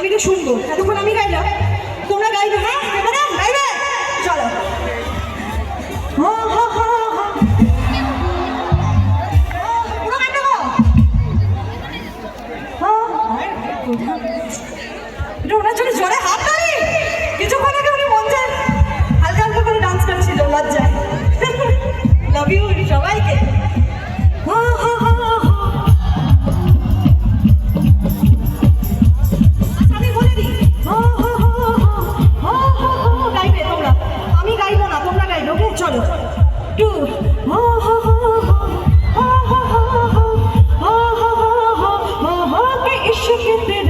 আমি তো শুনবো। এতক্ষণ আমি গাইলাম, তোমরা গাইবে। হ্যাঁ এবারে গাইবে, চলো। পুরো গান দেবো। এটা ওনার জন্য জোরে হাত তালি। কিছুক্ষণ আগে উনি মঞ্চে হালকা হালকা করে ডান্স করছিল লজ্জায়। লাভ ইউ সবাইকে। আমি বলে দিই, গাইবে তোমরা, আমি গাইবো না, তোমরা গাইবে। ওকে চলো। টু इश्क तेरा